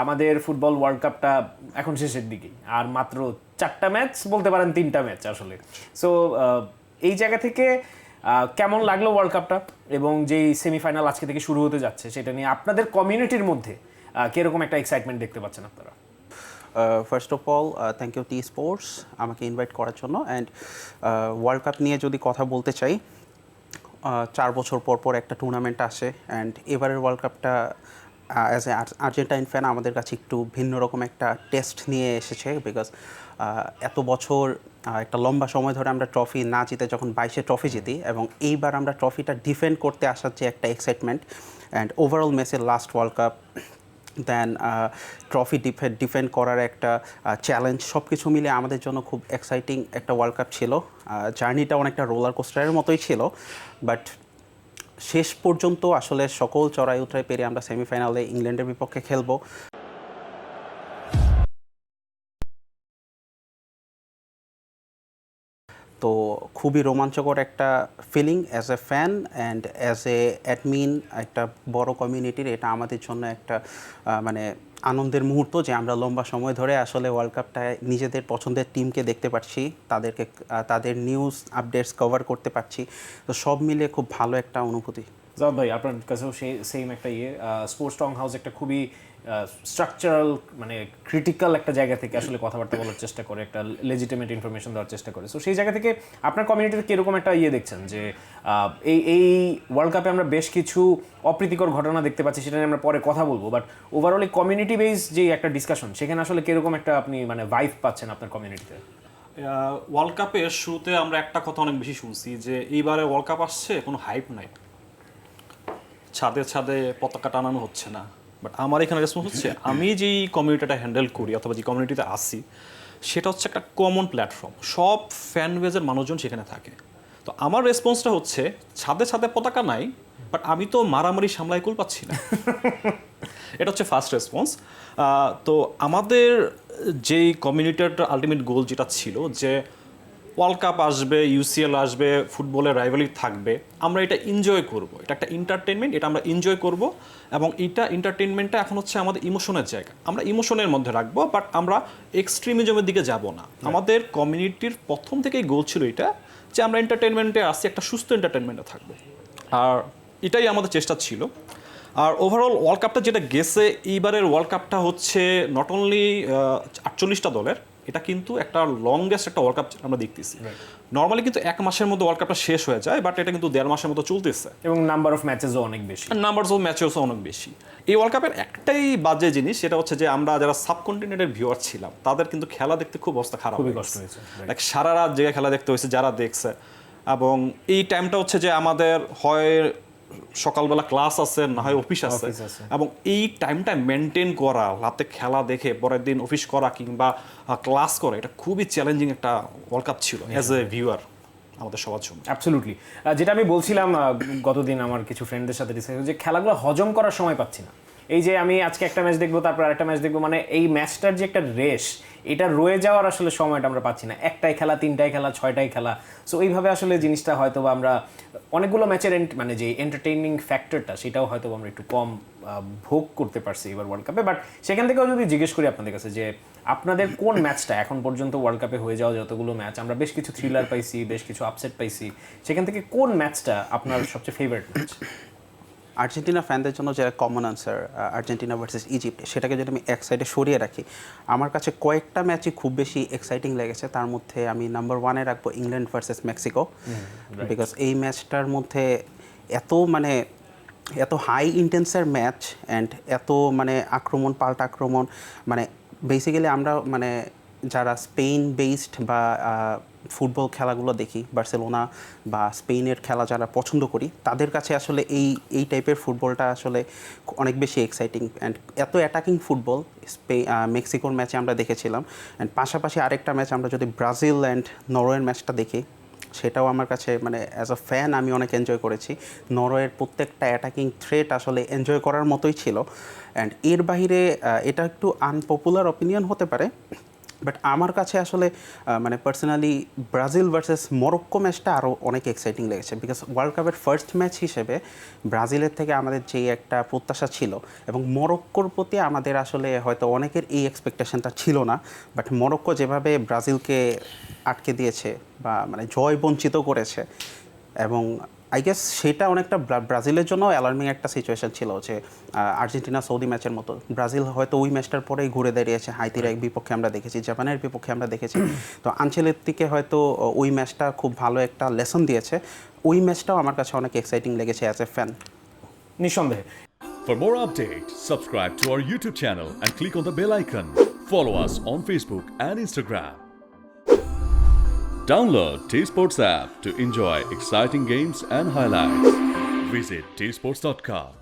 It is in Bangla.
আমাদের ফুটবল ওয়ার্ল্ড কাপটা এখন শেষের দিকেই, আর মাত্র 4টা ম্যাচ বলতে পারেন, 3টা ম্যাচ আসলে। সো এই জায়গা থেকে কেমন লাগলো ওয়ার্ল্ড কাপটা, এবং যেই সেমিফাইনাল আজকে থেকে শুরু হতে যাচ্ছে সেটা নিয়ে আপনাদের কমিউনিটির মধ্যে কিরকম একটা এক্সাইটমেন্ট দেখতে পাচ্ছেন আপনারা? First of all thank U T Sports আমাকে ইনভাইট করার জন্য। অ্যান্ড ওয়ার্ল্ড কাপ নিয়ে যদি কথা বলতে চাই, 4 বছর পর পর একটা টুর্নামেন্ট আসে। অ্যান্ড এবারের ওয়ার্ল্ড কাপটা অ্যাজ এ আর্জেন্টাইন ফ্যান আমাদের কাছে একটু ভিন্ন রকম একটা টেস্ট নিয়ে এসেছে। বিকজ এত বছর একটা লম্বা সময় ধরে আমরা ট্রফি না জিতে যখন 22 ট্রফি জিতি, এবং এইবার আমরা ট্রফিটা ডিফেন্ড করতে আসার যে একটা এক্সাইটমেন্ট, অ্যান্ড ওভারঅল মেসের লাস্ট ওয়ার্ল্ড কাপ, দেন ট্রফি ডিফেন্ড করার একটা চ্যালেঞ্জ, সব কিছু মিলে আমাদের জন্য খুব এক্সাইটিং একটা ওয়ার্ল্ড কাপ ছিল। জার্নিটা অনেকটা রোলার কোস্টারের মতোই ছিল, বাট শেষ পর্যন্ত আসলে সকল চড়াই উতরাই পেরিয়ে আমরা সেমিফাইনালে ইংল্যান্ডের বিপক্ষে খেলবো। তো খুবই রোমাঞ্চকর একটা feeling as a fan and as a admin একটা বড় কমিউনিটির। এটা আমাদের জন্য একটা মানে আনন্দের মুহূর্ত যে আমরা লম্বা সময় ধরে আসলে ওয়ার্ল্ড কাপটায় নিজেদের পছন্দের টিমকে দেখতে পাচ্ছি, তাদেরকে তাদের নিউজ আপডেটস কভার করতে পারছি। তো সব মিলে খুব ভালো একটা অনুভূতি। জাওয়াদ ভাই, আপনার কাছেও সেম একটা স্পোর্টস স্ট্রং হাউস একটা খুবই স্ট্রাকচারাল, মানে ক্রিটিক্যাল একটা জায়গা থেকে আসলে কথাবার্তা বলার চেষ্টা করে, একটা লেজিটিমেট ইনফরমেশন দেওয়ার চেষ্টা করে। সো সেই জায়গা থেকে আপনার কমিউনিটিতে কীরকম একটা দেখছেন যে এই ওয়ার্ল্ড কাপে আমরা বেশ কিছু অপ্রীতিকর ঘটনা দেখতে পাচ্ছি, সেটা নিয়ে আমরা পরে কথা বলবো, বাট ওভারঅল এই কমিউনিটি বেস যে একটা ডিসকাশন, সেখানে আসলে কীরকম একটা আপনি মানে ভাইব পাচ্ছেন আপনার কমিউনিটিতে? ওয়ার্ল্ড কাপের শুরুতে আমরা একটা কথা অনেক বেশি শুনছি যে এইবারে ওয়ার্ল্ড কাপ আসছে, কোনো হাইপ নাই, ছাদে ছাদে পতাকা টানানো হচ্ছে না। বাট আমার এখানে রেসপন্স হচ্ছে, আমি যেই কমিউনিটিটা হ্যান্ডেল করি অথবা যে কমিউনিটিতে আসি, সেটা হচ্ছে একটা কমন প্ল্যাটফর্ম, সব ফ্যান বেজের মানুষজন সেখানে থাকে। তো আমার রেসপন্সটা হচ্ছে, ছাদে ছাদে পতাকা নাই, বাট আমি তো মারামারি সামলাই কুল পাচ্ছি না। এটা হচ্ছে ফার্স্ট রেসপন্স। তো আমাদের যেই কমিউনিটির আলটিমেট গোল যেটা ছিল যে ওয়ার্ল্ড কাপ আসবে, ইউসিএল আসবে, ফুটবলের রাইভালি থাকবে, আমরা এটা এনজয় করব, এটা একটা এন্টারটেনমেন্ট, এটা আমরা এনজয় করব। এবং এইটা এন্টারটেনমেন্টটা এখন হচ্ছে আমাদের ইমোশনের জায়গা, আমরা ইমোশনের মধ্যে রাখবো, বাট আমরা এক্সট্রিমিজমের দিকে যাব না। আমাদের কমিউনিটির প্রথম থেকেই গোল ছিল এটা, যে আমরা এন্টারটেনমেন্টে আসছি, একটা সুস্থ এন্টারটেনমেন্টে থাকবো, আর এটাই আমাদের চেষ্টা ছিল। আর ওভারঅল ওয়ার্ল্ড কাপটা যেটা গেছে, এইবারের ওয়ার্ল্ড কাপটা হচ্ছে নট অনলি 48টা দলের, এটা কিন্তু একটা লংগেস্ট একটা ওয়ার্ল্ড কাপ আমরা দেখতেছি। নর্মালি কিন্তু 1 মাসের মধ্যে ওয়ার্ল্ড কাপটা শেষ হয়ে যায়, বাট এটা কিন্তু 1.5 মাসের মতো চলতেছে, এবং নাম্বার অফ ম্যাচেসও অনেক বেশি, নাম্বার অফ ম্যাচেসও অনেক বেশি। এই ওয়ার্ল্ড কাপের একটাই বাজে জিনিস, সেটা হচ্ছে যে আমরা যারা সাবকন্টিনেন্টের ভিউয়ার ছিলাম, তাদের কিন্তু খেলা দেখতে খুব অবস্থা খারাপ, খুবই কষ্ট হয়েছে। সারা রাত জেগে খেলা দেখতে হয়েছে যারা দেখছে। এবং এই টাইমটা হচ্ছে যে আমাদের হয় সকালবেলা ক্লাস আছে, না হয় অফিস আছে, এবং এই টাইমটা মেনটেন করা, রাতে খেলা দেখে পরের দিন অফিস করা কিংবা ক্লাস করা, এটা খুবই চ্যালেঞ্জিং একটা ওয়ার্ল্ড কাপ ছিল অ্যাজ এ ভিউয়ার আমাদের সবার জন্য। অ্যাবসলিউটলি, যেটা আমি বলছিলাম গতদিন আমার কিছু ফ্রেন্ডদের সাথে ডিসকাস, যে খেলাগুলো হজম করার সময় পাচ্ছি না। এই যে আমি আজকে একটা ম্যাচ দেখবো, তারপর আরেকটা ম্যাচ দেখবো, মানে এই ম্যাচটার যে একটা রেশ, এটা রয়ে যাওয়ার আসলে সময়টা আমরা পাচ্ছি না। একটাই খেলা, 3টায় খেলা, 6টায় খেলা। সো এইভাবে আসলে জিনিসটা হয়তো আমরা অনেকগুলো ম্যাচের মানে যে এন্টারটেইনিং ফ্যাক্টরটা, সেটাও হয়তো আমরা একটু কম ভোগ করতে পারছি এবার ওয়ার্ল্ড কাপে। বাট সেখান থেকেও যদি জিজ্ঞেস করি আপনাদের কাছে, যে আপনাদের কোন ম্যাচটা এখন পর্যন্ত ওয়ার্ল্ড কাপে হয়ে যাওয়া যতগুলো ম্যাচ, আমরা বেশ কিছু থ্রিলার পাইছি, বেশ কিছু আপসেট পাইছি, সেখান থেকে কোন ম্যাচটা আপনার সবচেয়ে ফেভারিট ম্যাচ? আর্জেন্টিনা ফ্যানদের জন্য যেটা common answer, Argentina versus Egypt, সেটাকে যদি আমি এক সাইডে সরিয়ে রাখি, আমার কাছে কয়েকটা ম্যাচই খুব বেশি এক্সাইটিং লেগেছে। তার মধ্যে আমি নাম্বার 1-এ রাখবো ইংল্যান্ড ভার্সেস মেক্সিকো। বিকজ এই ম্যাচটার মধ্যে এত হাই ইন্টেন্সের ম্যাচ অ্যান্ড এত আক্রমণ পাল্টা আক্রমণ, বেসিক্যালি আমরা যারা স্পেন বেসড বা ফুটবল খেলাগুলো দেখি, বার্সেলোনা বা স্পেনের খেলা যারা পছন্দ করি, তাদের কাছে আসলে এই টাইপের ফুটবলটা আসলে অনেক বেশি এক্সাইটিং। অ্যান্ড এত অ্যাটাকিং ফুটবল মেক্সিকোর ম্যাচে আমরা দেখেছিলাম। অ্যান্ড পাশাপাশি আরেকটা ম্যাচ আমরা যদি ব্রাজিল অ্যান্ড নরওয়ের ম্যাচটা দেখি, সেটাও আমার কাছে অ্যাজ আ ফ্যান আমি অনেক এনজয় করেছি। নরওয়ের প্রত্যেকটা অ্যাটাকিং থ্রেট আসলে এনজয় করার মতোই ছিল। অ্যান্ড এর বাইরে এটা একটু আনপপুলার অপিনিয়ন হতে পারে, বাট আমার কাছে আসলে মানে পার্সোনালি ব্রাজিল ভার্সেস মরক্কো ম্যাচটা আরও অনেক এক্সাইটিং লেগেছে বিকজ ওয়ার্ল্ড কাপের ফার্স্ট ম্যাচ হিসেবে ব্রাজিলের থেকে আমাদের যেই একটা প্রত্যাশা ছিল এবং মরক্কোর প্রতি আমাদের আসলে হয়তো অনেকের এই এক্সপেকটেশনটা ছিল না, বাট মরক্কো যেভাবে ব্রাজিলকে আটকে দিয়েছে বা মানে জয় বঞ্চিত করেছে, এবং আই গেস সেটা অনেকটা ব্রাজিলের জন্য অ্যালার্মিং একটা সিচুয়েশন ছিল যে আর্জেন্টিনা সৌদি ম্যাচের মতো ব্রাজিল হয়তো ওই ম্যাচটার পরেই ঘুরে দাঁড়িয়েছে। হাইতির এক বিপক্ষে আমরা দেখেছি, জাপানের বিপক্ষে আমরা দেখেছি। তো আনচেলত্তিকে হয়তো ওই ম্যাচটা খুব ভালো একটা লেসন দিয়েছে। ওই ম্যাচটাও আমার কাছে অনেক এক্সাইটিং লেগেছে অ্যাজ এ ফ্যান। নিঃসন্দেহে। For more updates, subscribe to our YouTube channel and click on the bell icon. Follow us on Facebook and Instagram. Download T-Sports app to enjoy exciting games and highlights. Visit tsports.com.